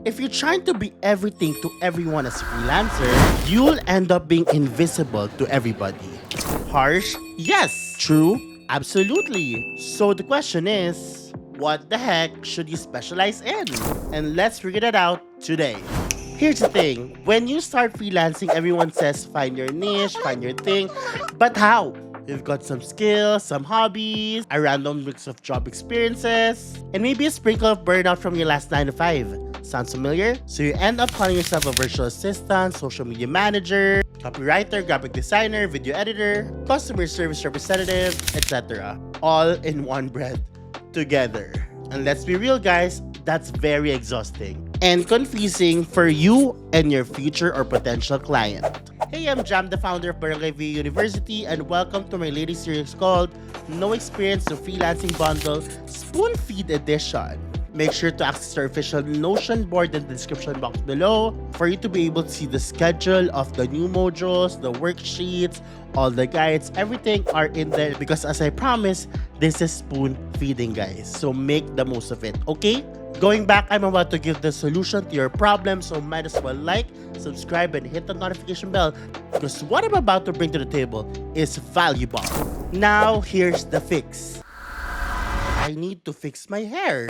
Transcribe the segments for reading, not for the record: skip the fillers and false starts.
If you're trying to be everything to everyone as a freelancer, you'll end up being invisible to everybody. Harsh? Yes. True? Absolutely. So the question is, what the heck should you specialize in? And let's figure that out today. Here's the thing, when you start freelancing, everyone says find your niche, find your thing, but how? You've got some skills, some hobbies, a random mix of job experiences, and maybe a sprinkle of burnout from your last 9 to 5. Sounds familiar? So you end up calling yourself a virtual assistant, social media manager, copywriter, graphic designer, video editor, customer service representative, etc. All in one breath, together. And let's be real guys, that's very exhausting and confusing for you and your future or potential client. Hey, I'm Jam, the founder of Barangay VA University, and welcome to my latest series called No Experience to Freelancing Bundle Spoon Feed Edition. Make sure to access our official Notion board in the description box below for you to be able to see the schedule of the new modules, the worksheets, all the guides, everything are in there because as I promised, this is spoon feeding guys. So make the most of it, okay? Going back, I'm about to give the solution to your problem, so might as well like, subscribe, and hit the notification bell because what I'm about to bring to the table is valuable. Now, here's the fix. I need to fix my hair.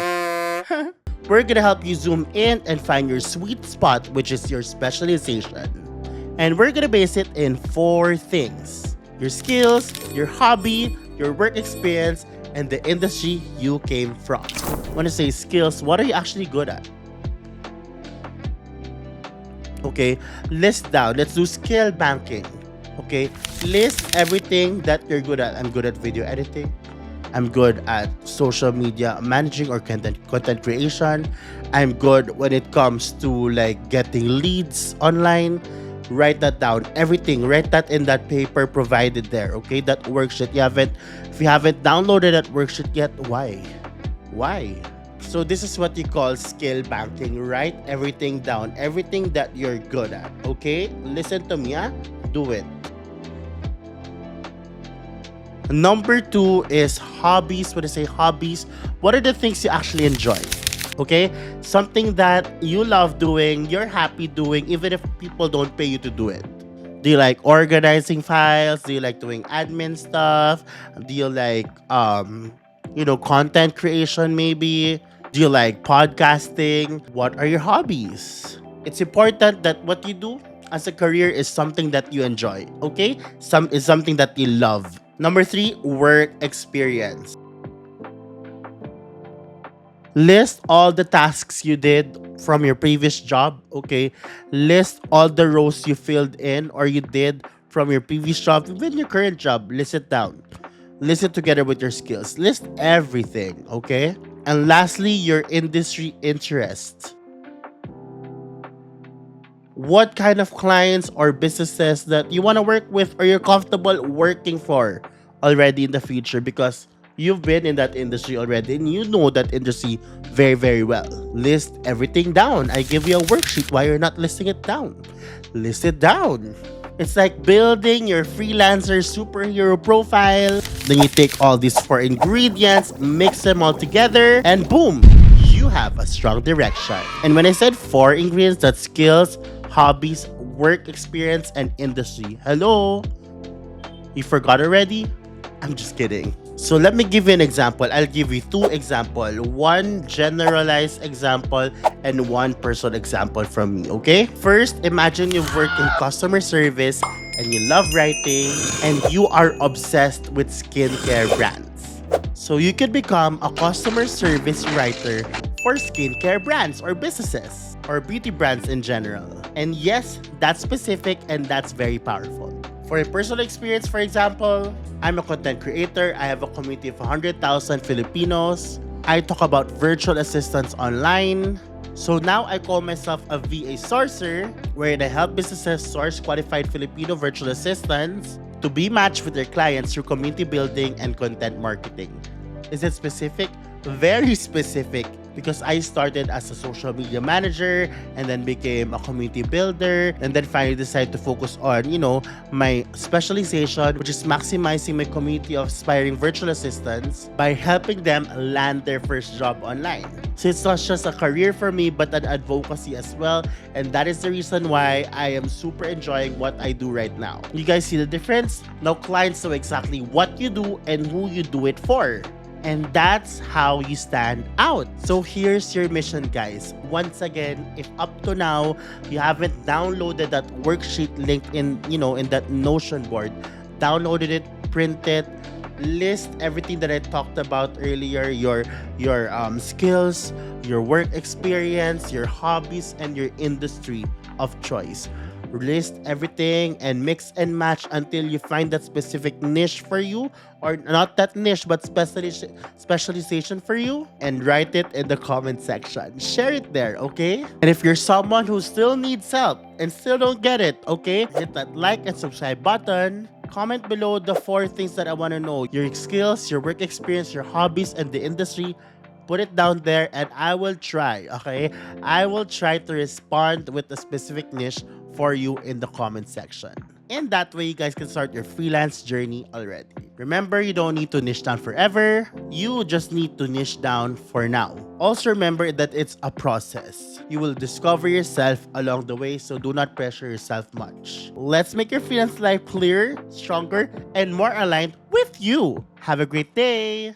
We're gonna help you zoom in and find your sweet spot, which is your specialization. And we're gonna base it in 4 things: your skills, your hobby, your work experience, and the industry you came from. When I say skills, what are you actually good at? Okay, list down. Let's do skill banking. Okay, list everything that you're good at. I'm good at video editing. I'm good at social media managing or content creation. I'm good when it comes to like getting leads online. Write that down. Everything. Write that in that paper provided there. Okay, that worksheet. If you haven't downloaded that worksheet yet, why? Why? So this is what you call skill banking. Write everything down. Everything that you're good at. Okay? Listen to me, do it. Number 2 is hobbies. When I say hobbies, what are the things you actually enjoy? Okay? Something that you love doing, you're happy doing, even if people don't pay you to do it. Do you like organizing files? Do you like doing admin stuff? Do you like, content creation maybe? Do you like podcasting? What are your hobbies? It's important that what you do as a career is something that you enjoy, okay? Is something that you love. Number 3, work experience. List all the tasks you did from your previous job, okay? List all the roles you filled in or you did from your previous job, even your current job. List it down. List it together with your skills. List everything, okay? And lastly, your industry interest. What kind of clients or businesses that you want to work with or you're comfortable working for already in the future because you've been in that industry already and you know that industry very, very well. List everything down. I give you a worksheet. Why you're not listing it down? List it down. It's like building your freelancer superhero profile. Then you take all these 4 ingredients, mix them all together, and boom, you have a strong direction. And when I said 4 ingredients, that's skills, hobbies, work experience, and industry. Hello? You forgot already? I'm just kidding. So let me give you an example. I'll give you 2 examples. 1 generalized example and 1 personal example from me, okay? First, imagine you've worked in customer service and you love writing and you are obsessed with skincare brands. So you could become a customer service writer for skincare brands or businesses or beauty brands in general. And yes, that's specific and that's very powerful. For a personal experience, for example, I'm a content creator. I have a community of 100,000 Filipinos. I talk about virtual assistants online. So now I call myself a VA sourcer, wherein I help businesses source qualified Filipino virtual assistants to be matched with their clients through community building and content marketing. Is it specific? Very specific. because I started as a social media manager and then became a community builder and then finally decided to focus on, my specialization, which is maximizing my community of aspiring virtual assistants by helping them land their first job online. So it's not just a career for me, but an advocacy as well. And that is the reason why I am super enjoying what I do right now. You guys see the difference? Now clients know exactly what you do and who you do it for. And that's how you stand out. So here's your mission, guys. Once again, if up to now you haven't downloaded that worksheet link in that Notion board, downloaded it, print it, list everything that I talked about earlier, your skills, your work experience, your hobbies, and your industry of choice. List everything and mix and match until you find that specific niche for you, or not that niche but specialization for you, and write it in the comment section. Share it there, okay? And if you're someone who still needs help and still don't get it, okay, hit that like and subscribe button. Comment below the 4 things that I want to know: your skills, your work experience, your hobbies, and the industry. Put it down there and I will try, okay? I will try to respond with a specific niche for you in the comment section. And that way you guys can start your freelance journey already. Remember, you don't need to niche down forever. You just need to niche down for now. Also remember that it's a process. You will discover yourself along the way, so do not pressure yourself much. Let's make your freelance life clearer, stronger, and more aligned with you. Have a great day!